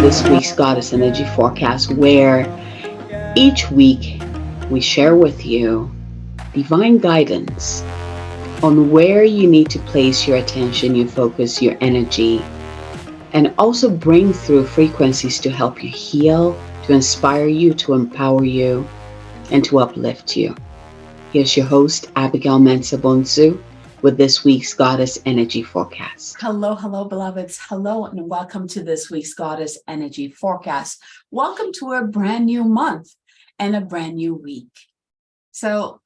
this week's Goddess Energy Forecast, where each week we share with you divine guidance on where you need to place your attention, your focus, your energy, and also bring through frequencies to help you heal, to inspire you, to empower you, and to uplift you. Here's your host, Abigail Mensah-Bonsu, with this week's Goddess Energy Forecast. Hello, beloveds. Hello, and welcome to this week's Goddess Energy Forecast. Welcome to a brand new month and a brand new week. So,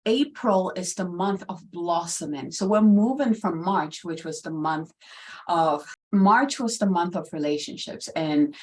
April is the month of blossoming. So we're moving from March, which was the month of relationships, and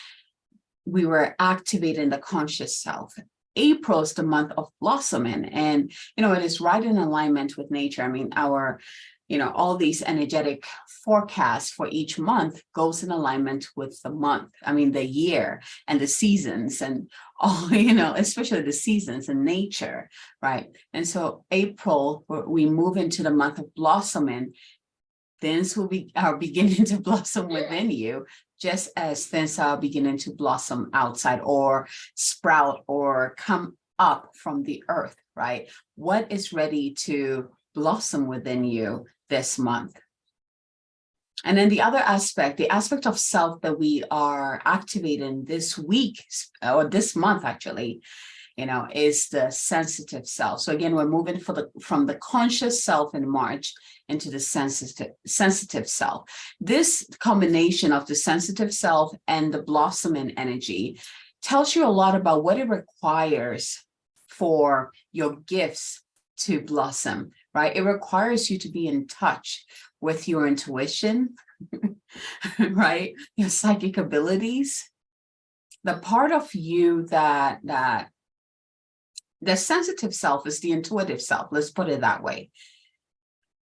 we were activating the conscious self. April is the month of blossoming, and it is right in alignment with nature. I mean, all these energetic forecasts for each month goes in alignment with the month. I mean, the year and the seasons and all, especially the seasons and nature, right? And so April, we move into the month of blossoming. Things are beginning to blossom within you, just as things are beginning to blossom outside or sprout or come up from the earth, right? What is ready to blossom within you this month? And then the other aspect, the aspect of self that we are activating this week, or this month actually, is the sensitive self. So again, we're moving from the conscious self in March into the sensitive self. This combination of the sensitive self and the blossoming energy tells you a lot about what it requires for your gifts to blossom, right? It requires you to be in touch with your intuition, right? Your psychic abilities, the part of you that the sensitive self is the intuitive self. Let's put it that way.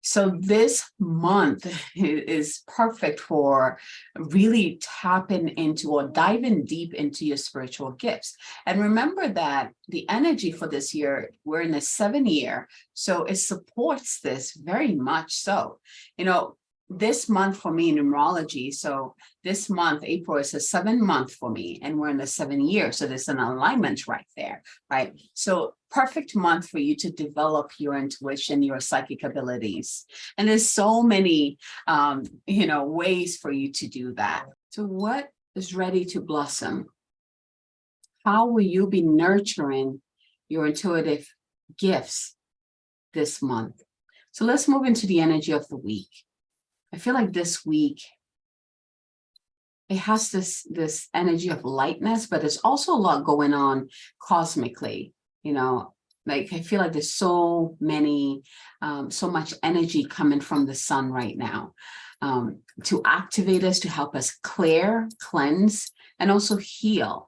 So this month is perfect for really tapping into or diving deep into your spiritual gifts. And remember that the energy for this year, we're in the 7th year, so it supports this very much so. This month for me in numerology, so this month, April, is a 7th month for me, and we're in the 7th year. So there's an alignment right there, right? So perfect month for you to develop your intuition, your psychic abilities. And there's so many, ways for you to do that. So what is ready to blossom? How will you be nurturing your intuitive gifts this month? So let's move into the energy of the week. I feel like this week, it has this energy of lightness, but there's also a lot going on cosmically, like I feel like there's so much energy coming from the sun right now, to activate us, to help us clear, cleanse, and also heal.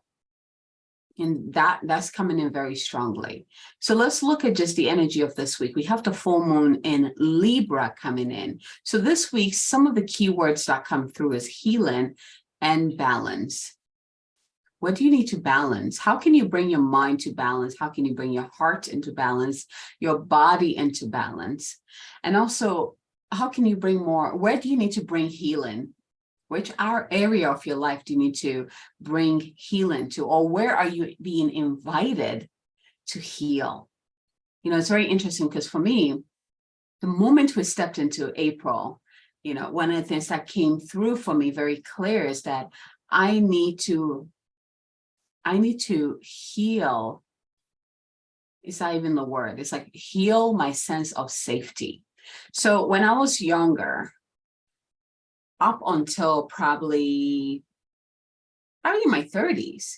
And that's coming in very strongly. So let's look at just the energy of this week. We have the full moon in Libra coming in. So this week, some of the keywords that come through is healing and balance. What do you need to balance? How can you bring your mind to balance? How can you bring your heart into balance, your body into balance? And also, how can you bring more? Where do you need to bring healing? Which area of your life do you need to bring healing to? Or where are you being invited to heal? It's very interesting because for me, the moment we stepped into April, one of the things that came through for me very clear is that I need to heal. Is not even the word. It's like heal my sense of safety. So when I was younger, up until probably in my 30s,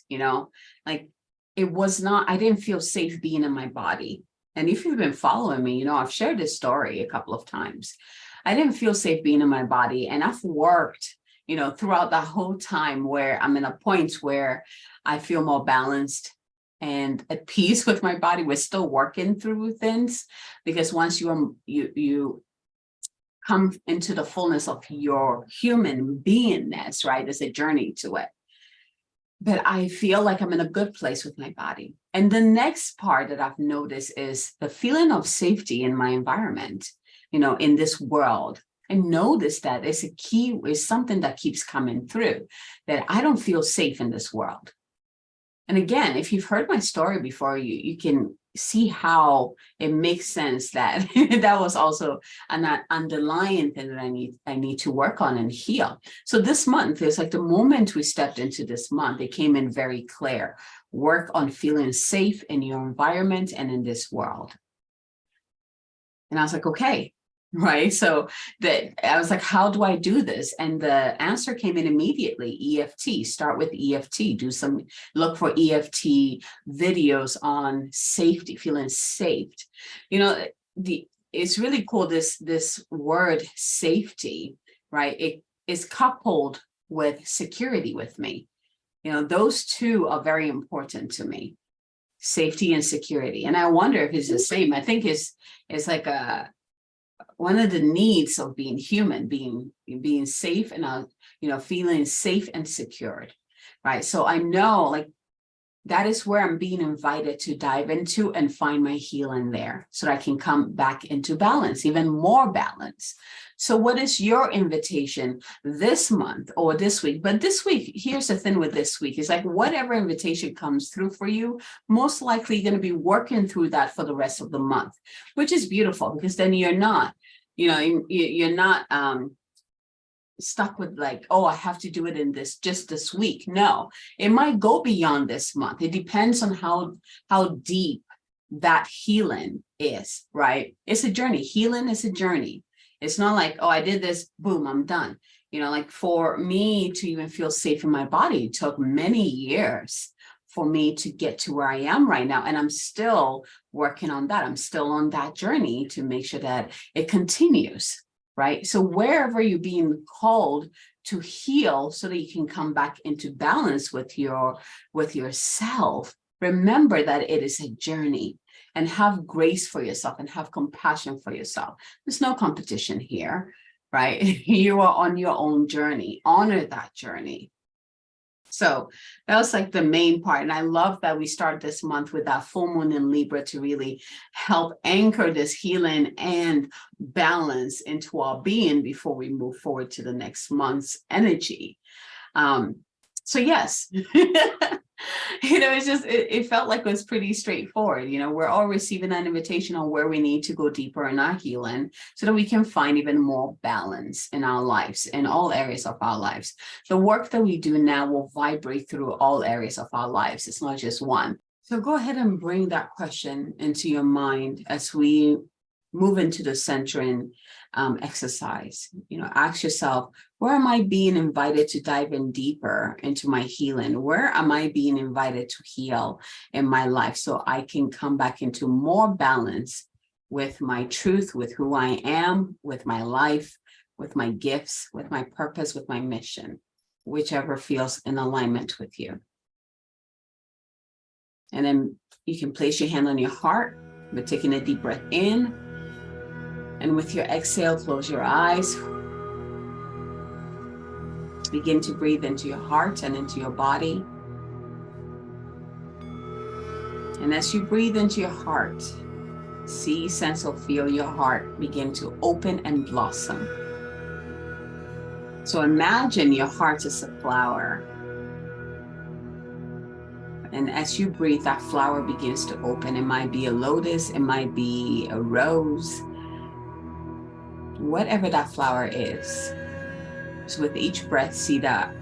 like I didn't feel safe being in my body. And if you've been following me, I've shared this story a couple of times. I didn't feel safe being in my body. And I've worked, throughout that whole time where I'm in a point where I feel more balanced and at peace with my body. We're still working through things, because once you come into the fullness of your human beingness, right? There's a journey to it. But I feel like I'm in a good place with my body. And the next part that I've noticed is the feeling of safety in my environment, in this world. I notice that it's a key, is something that keeps coming through, that I don't feel safe in this world. And again, if you've heard my story before, you can see how it makes sense that that was also an underlying thing that I need to work on and heal. So this month, it's like the moment we stepped into this month, it came in very clear. Work on feeling safe in your environment and in this world. And I was like, okay, right? So that I was like, how do I do this? And the answer came in immediately. EFT, start with EFT, look for EFT videos on safety, feeling safe. You know, it's really cool, this word safety, right? It is coupled with security with me. You know, those two are very important to me, safety and security. And I wonder if it's the same. I think it's like one of the needs of being human, being safe and feeling safe and secured, right? So I know, like, that is where I'm being invited to dive into and find my healing there, so that I can come back into balance, even more balance. So what is your invitation this month or this week? But this week, here's the thing with this week, is like whatever invitation comes through for you, most likely you're going to be working through that for the rest of the month, which is beautiful, because then you're not, you're not stuck with like, oh, I have to do it in just this week. No, it might go beyond this month. It depends on how deep that healing is, right? It's a journey. Healing is a journey. It's not like, oh, I did this, boom, I'm done. Like for me to even feel safe in my body, it took many years for me to get to where I am right now. And I'm still working on that. I'm still on that journey to make sure that it continues. Right? So wherever you're being called to heal so that you can come back into balance with yourself, remember that it is a journey, and have grace for yourself and have compassion for yourself. There's no competition here, right? You are on your own journey. Honor that journey. So that was like the main part. And I love that we start this month with that full moon in Libra to really help anchor this healing and balance into our being before we move forward to the next month's energy. So yes, it's just, it felt like it was pretty straightforward. We're all receiving an invitation on where we need to go deeper in our healing so that we can find even more balance in our lives, in all areas of our lives. The work that we do now will vibrate through all areas of our lives. It's not just one. So go ahead and bring that question into your mind as we move into the centering exercise. Ask yourself, where am I being invited to dive in deeper into my healing? Where am I being invited to heal in my life so I can come back into more balance with my truth, with who I am, with my life, with my gifts, with my purpose, with my mission, whichever feels in alignment with you. And then you can place your hand on your heart. We're taking a deep breath in. And with your exhale, close your eyes. Begin to breathe into your heart and into your body. And as you breathe into your heart, see, sense, or feel your heart begin to open and blossom. So imagine your heart as a flower. And as you breathe, that flower begins to open. It might be a lotus, it might be a rose, whatever that flower is. So with each breath, see that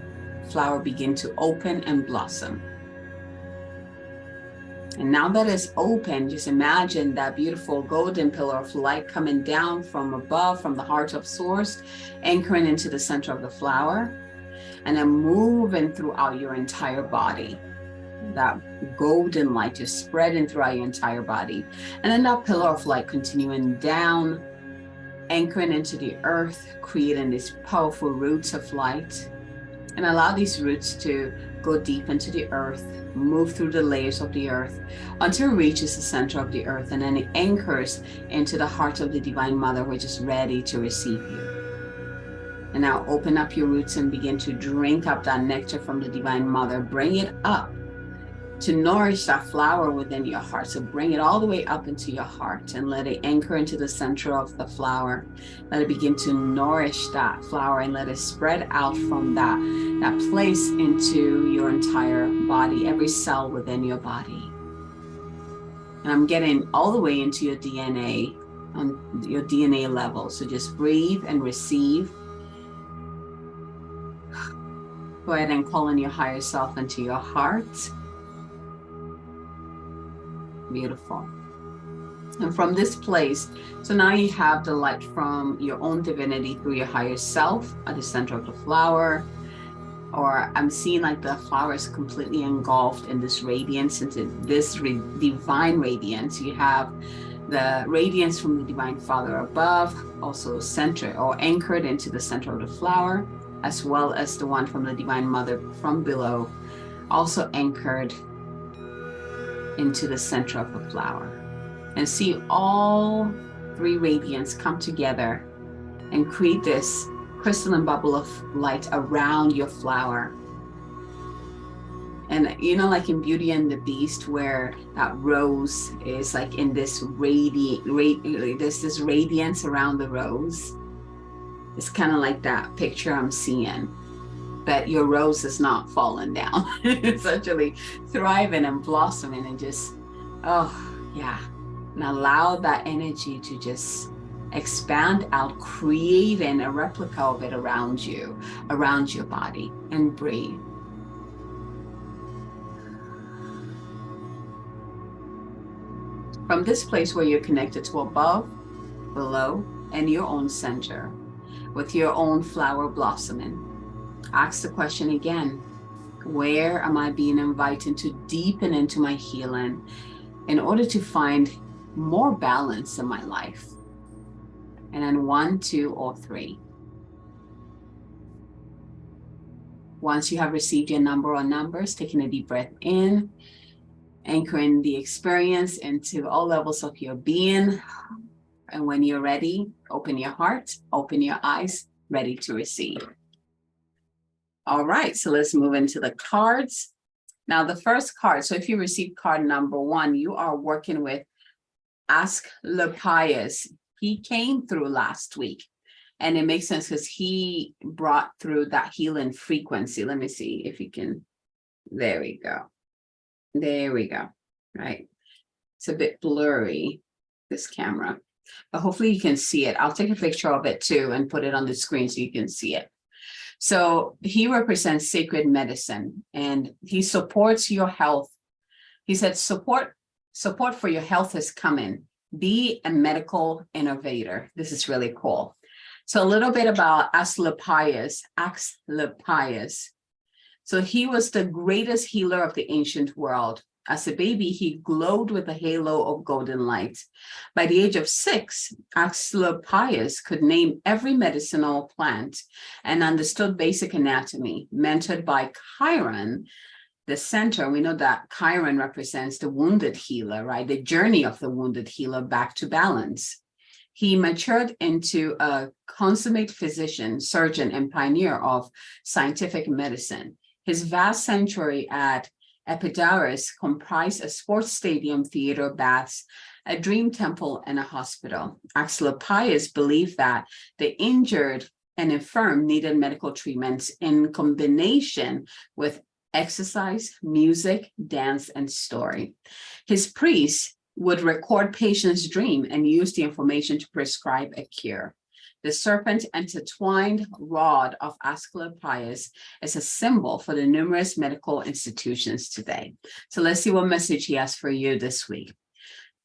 flower begin to open and blossom. And now that it's open, just imagine that beautiful golden pillar of light coming down from above, from the heart of source, anchoring into the center of the flower, and then moving throughout your entire body. That golden light just spreading throughout your entire body. And then that pillar of light continuing down, anchoring into the earth, creating these powerful roots of light. And allow these roots to go deep into the earth, move through the layers of the earth until it reaches the center of the earth, and then it anchors into the heart of the Divine Mother, which is ready to receive you. And now open up your roots and begin to drink up that nectar from the Divine Mother. Bring it up to nourish that flower within your heart. So bring it all the way up into your heart and let it anchor into the center of the flower. Let it begin to nourish that flower and let it spread out from that place into your entire body, every cell within your body. And I'm getting all the way into your DNA, on your DNA level. So just breathe and receive. Go ahead and call in your higher self into your heart. Beautiful. And from this place, so now you have the light from your own divinity through your higher self at the center of the flower. Or I'm seeing like the flower is completely engulfed in this radiance, into this divine radiance. You have the radiance from the Divine Father above, also centered or anchored into the center of the flower, as well as the one from the Divine Mother from below, also anchored into the center of the flower. And see all three radiants come together and create this crystalline bubble of light around your flower. And you know, like in Beauty and the Beast, where that rose is like in this there's this radiance around the rose. It's kind of like that picture I'm seeing. But your rose is not falling down. It's actually thriving and blossoming and just, oh yeah. And allow that energy to just expand out, creating a replica of it around you, around your body, and breathe. From this place where you're connected to above, below, and your own center, with your own flower blossoming, ask the question again, where am I being invited to deepen into my healing in order to find more balance in my life? And then 1, 2, or 3. Once you have received your number or numbers, taking a deep breath in, anchoring the experience into all levels of your being. And when you're ready, open your heart, open your eyes, ready to receive. All right, so let's move into the cards. Now, the first card, so if you receive card number 1, you are working with Asclepius. He came through last week, and it makes sense because he brought through that healing frequency. Let me see if you can, there we go. There we go, right? It's a bit blurry, this camera, but hopefully you can see it. I'll take a picture of it too and put it on the screen so you can see it. So he represents sacred medicine, and he supports your health. He said, support for your health is coming. Be a medical innovator. This is really cool. So a little bit about Asclepius. So he was the greatest healer of the ancient world. As a baby, he glowed with a halo of golden light. By the age of 6, Asclepius could name every medicinal plant and understood basic anatomy. Mentored by Chiron, the center, we know that Chiron represents the wounded healer, right? The journey of the wounded healer back to balance. He matured into a consummate physician, surgeon, and pioneer of scientific medicine. His vast sanctuary at Epidaurus comprised a sports stadium, theater, baths, a dream temple, and a hospital. Asclepius believed that the injured and infirm needed medical treatments in combination with exercise, music, dance, and story. His priests would record patients' dream and use the information to prescribe a cure. The serpent intertwined rod of Asclepius is a symbol for the numerous medical institutions today. So let's see what message he has for you this week.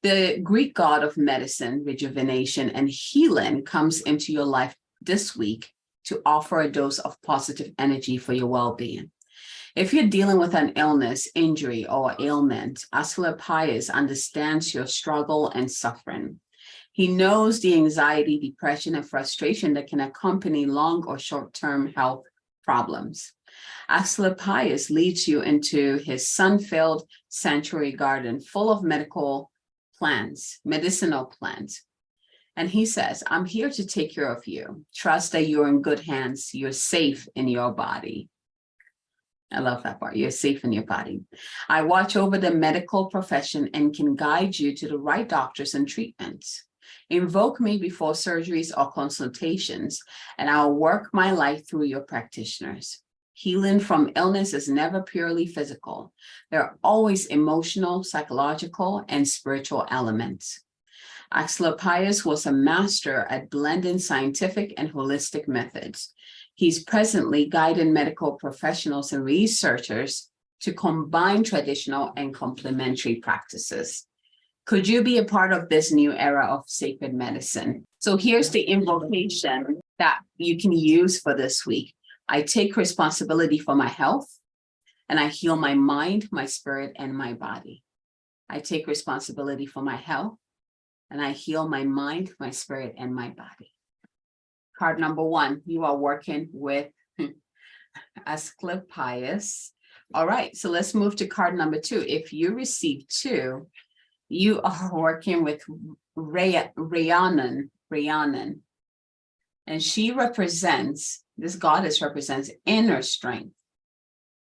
The Greek god of medicine, rejuvenation, and healing comes into your life this week to offer a dose of positive energy for your well-being. If you're dealing with an illness, injury, or ailment, Asclepius understands your struggle and suffering. He knows the anxiety, depression, and frustration that can accompany long or short-term health problems. Asclepius leads you into his sun-filled sanctuary garden full of medicinal plants. And he says, I'm here to take care of you. Trust that you're in good hands. You're safe in your body. I love that part. You're safe in your body. I watch over the medical profession and can guide you to the right doctors and treatments. Invoke me before surgeries or consultations, and I'll work my life through your practitioners. Healing from illness is never purely physical. There are always emotional, psychological, and spiritual elements. Asclepius was a master at blending scientific and holistic methods. He's presently guiding medical professionals and researchers to combine traditional and complementary practices. Could you be a part of this new era of sacred medicine? So here's the invocation that you can use for this week. I take responsibility for my health, and I heal my mind, my spirit, and my body. I take responsibility for my health, and I heal my mind, my spirit, and my body. Card number 1, you are working with Asclepius. All right, so let's move to card number 2. If you receive 2, you are working with Rhiannon. And she represents, this goddess represents inner strength.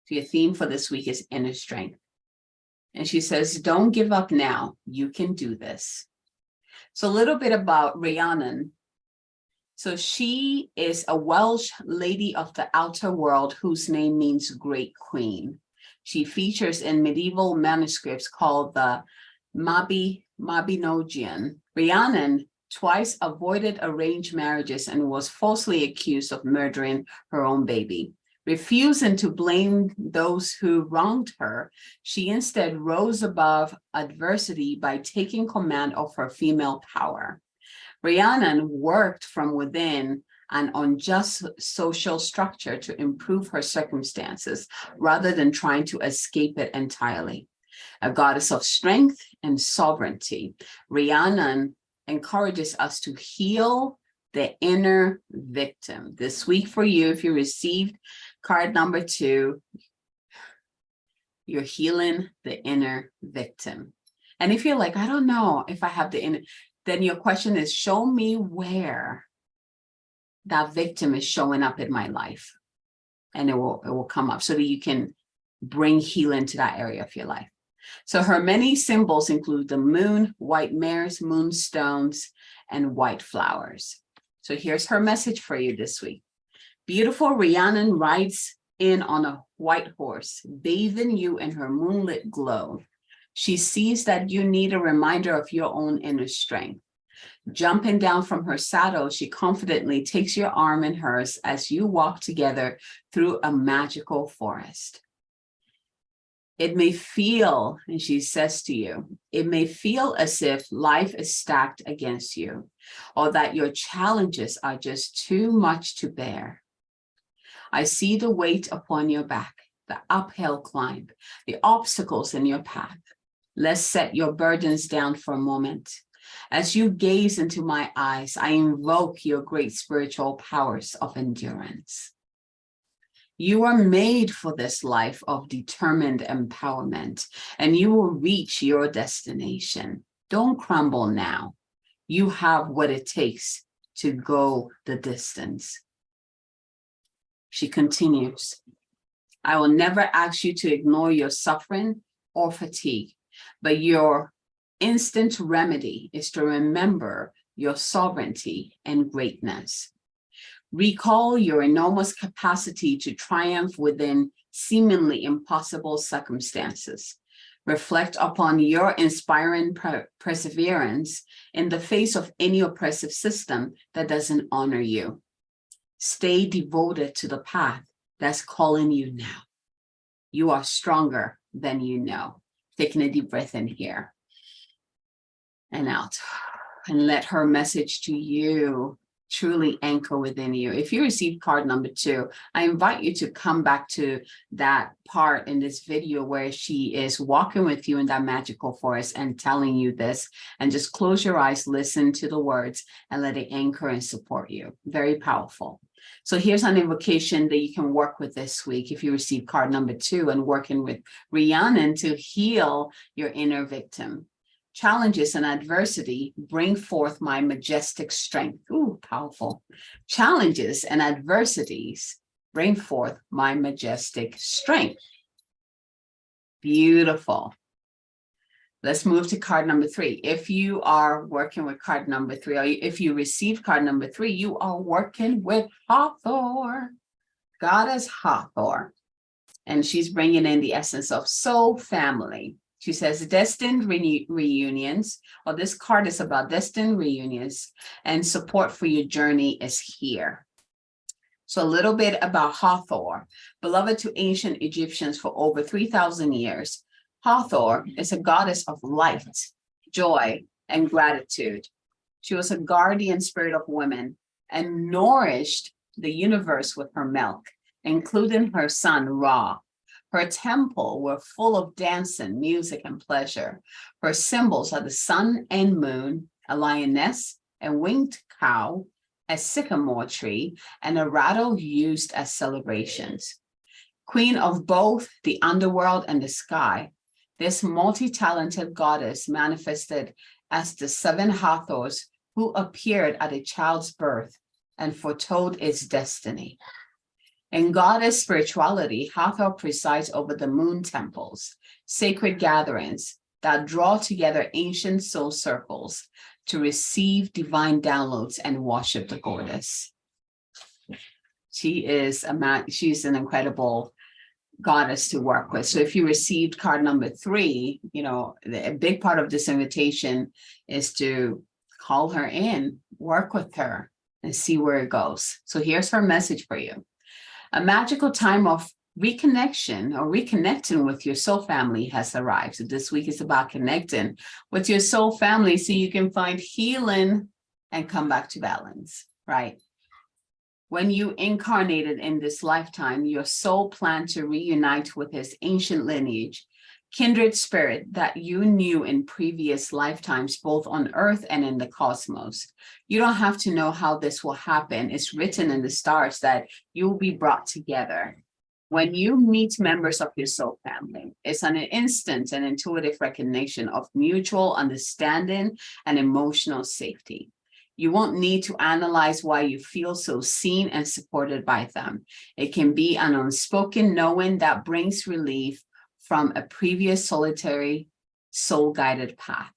So your theme for this week is inner strength. And she says, don't give up now. You can do this. So a little bit about Rhiannon. So she is a Welsh lady of the outer world whose name means great queen. She features in medieval manuscripts called the Mabinogion. Rhiannon twice avoided arranged marriages and was falsely accused of murdering her own baby. Refusing to blame those who wronged her, she instead rose above adversity by taking command of her female power. Rhiannon worked from within an unjust social structure to improve her circumstances rather than trying to escape it entirely. A goddess of strength and sovereignty, Rhiannon encourages us to heal the inner victim. This week for you, if you received card number 2, you're healing the inner victim. And if you're like, I don't know if I have the inner, then your question is, show me where that victim is showing up in my life. And it will come up so that you can bring healing to that area of your life. So her many symbols include the moon, white mares, moonstones, and white flowers. So here's her message for you this week. Beautiful Rhiannon rides in on a white horse, bathing you in her moonlit glow. She sees that you need a reminder of your own inner strength. Jumping down from her saddle, she confidently takes your arm in hers as you walk together through a magical forest. It may feel, and she says to you, it may feel as if life is stacked against you, or that your challenges are just too much to bear. I see the weight upon your back, the uphill climb, the obstacles in your path. Let's set your burdens down for a moment. As you gaze into my eyes, I invoke your great spiritual powers of endurance. You are made for this life of determined empowerment, and you will reach your destination. Don't crumble now. You have what it takes to go the distance. She continues, I will never ask you to ignore your suffering or fatigue, but your instant remedy is to remember your sovereignty and greatness. Recall your enormous capacity to triumph within seemingly impossible circumstances. Reflect upon your inspiring perseverance in the face of any oppressive system that doesn't honor you. Stay devoted to the path that's calling you now. You are stronger than you know. Taking a deep breath in here and out. And let her message to you truly anchor within you. If you received card number 2, I invite you to come back to that part in this video where she is walking with you in that magical forest and telling you this, and just close your eyes, listen to the words, and let it anchor and support you. Very powerful. So here's an invocation that you can work with this week if you receive card number 2 and working with Rhiannon to heal your inner victim. Challenges and adversity bring forth my majestic strength. Ooh, powerful. Challenges and adversities bring forth my majestic strength. Beautiful. Let's move to card number 3. If you are working with card number 3, or if you receive card number 3, you are working with Hathor, Goddess Hathor. And she's bringing in the essence of soul family. She says destined reunions, or this card is about destined reunions, and support for your journey is here. So a little bit about Hathor, beloved to ancient Egyptians for over 3,000 years. Hathor is a goddess of light, joy, and gratitude. She was a guardian spirit of women and nourished the universe with her milk, including her son Ra. Her temple were full of dancing, music, and pleasure. Her symbols are the sun and moon, a lioness, a winged cow, a sycamore tree, and a rattle used as celebrations. Queen of both the underworld and the sky, this multi-talented goddess manifested as the 7 Hathors who appeared at a child's birth and foretold its destiny. In goddess spirituality, Hathor presides over the moon temples, sacred gatherings that draw together ancient soul circles to receive divine downloads and worship the goddess. She's an incredible goddess to work with. So if you received card number 3, a big part of this invitation is to call her in, work with her, and see where it goes. So here's her message for you. A magical time of reconnection or reconnecting with your soul family has arrived. So this week is about connecting with your soul family so you can find healing and come back to balance, right? When you incarnated in this lifetime, your soul planned to reunite with his ancient lineage, kindred spirit that you knew in previous lifetimes, both on earth and in the cosmos. You don't have to know how this will happen. It's written in the stars that you will be brought together. When you meet members of your soul family, it's an instant and intuitive recognition of mutual understanding and emotional safety. You won't need to analyze why you feel so seen and supported by them. It can be an unspoken knowing that brings relief from a previous solitary soul-guided path.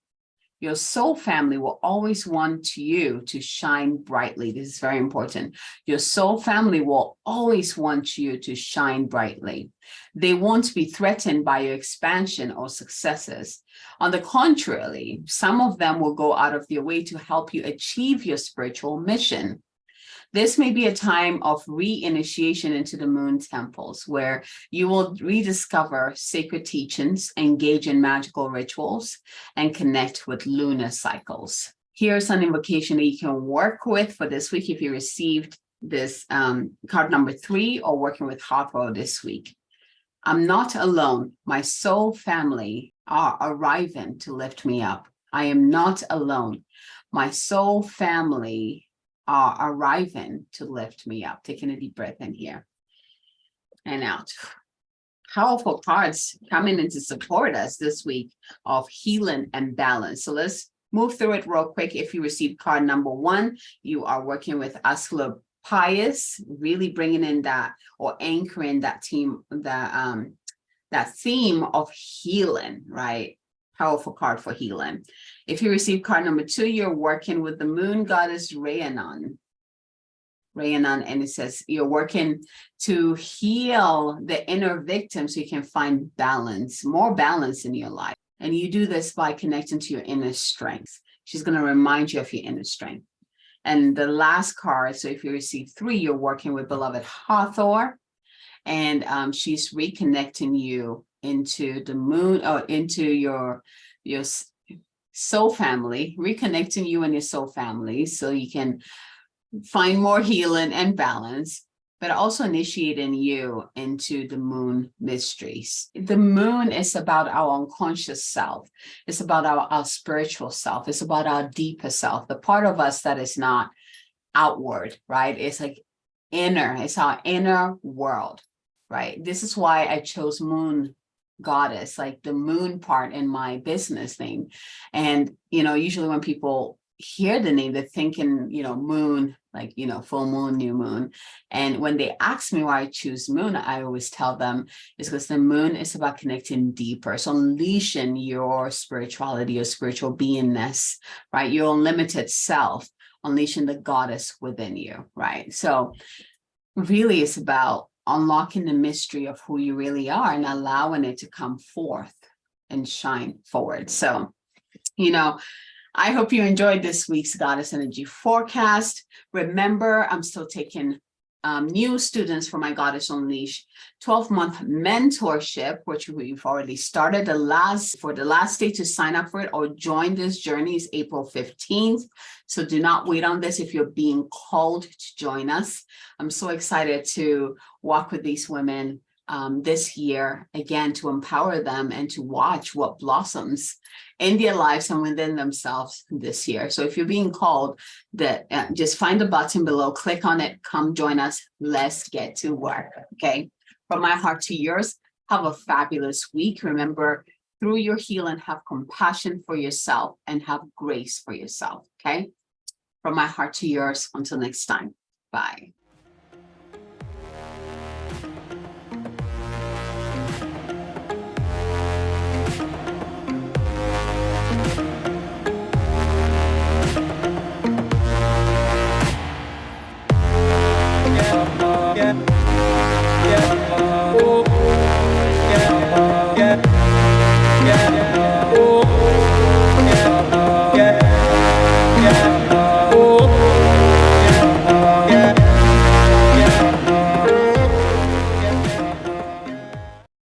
Your soul family will always want you to shine brightly. This is very important. Your soul family will always want you to shine brightly. They won't be threatened by your expansion or successes. On the contrary, some of them will go out of their way to help you achieve your spiritual mission. This may be a time of reinitiation into the moon temples, where you will rediscover sacred teachings, engage in magical rituals, and connect with lunar cycles. Here's an invocation that you can work with for this week if you received this card number 3 or working with Hathor this week. I'm not alone. My soul family are arriving to lift me up. I am not alone. My soul family are arriving to lift me up. Taking a deep breath in here and out. Powerful cards coming in to support us this week of healing and balance. So let's move through it real quick. If you received card number 1, you are working with Asclepius, really bringing in that or anchoring that theme of healing, right? Powerful card for healing. If you receive card number 2, you're working with the moon goddess Rhiannon, and it says you're working to heal the inner victim so you can find balance, more balance in your life. And you do this by connecting to your inner strength. She's going to remind you of your inner strength. And the last card, so if you receive 3, you're working with beloved Hathor, and she's reconnecting you into the moon, or into your soul family, reconnecting you and your soul family so you can find more healing and balance, but also initiating you into the moon mysteries. The moon is about our unconscious self. It's about our spiritual self. It's about our deeper self, the part of us that is not outward, right? It's like inner, it's our inner world, right? This is why I chose moon goddess, like the moon part in my business name. And, usually when people hear the name, they're thinking, moon, like, full moon, new moon. And when they ask me why I choose moon, I always tell them it's because the moon is about connecting deeper. So unleashing your spirituality, your spiritual beingness, right? Your unlimited self, unleashing the goddess within you, right? So really it's about unlocking the mystery of who you really are and allowing it to come forth and shine forward. So, I hope you enjoyed this week's Goddess Energy forecast. Remember, I'm still taking new students for my Goddess Unleashed 12-month mentorship, which we've already started. The last day to sign up for it or join this journey is April 15th. So do not wait on this if you're being called to join us. I'm so excited to walk with these women this year, again, to empower them and to watch what blossoms in their lives and within themselves this year. So if you're being called, just find the button below, click on it, come join us. Let's get to work. Okay. From my heart to yours, have a fabulous week. Remember, through your healing, have compassion for yourself and have grace for yourself. Okay. From my heart to yours. Until next time. Bye. Yeah.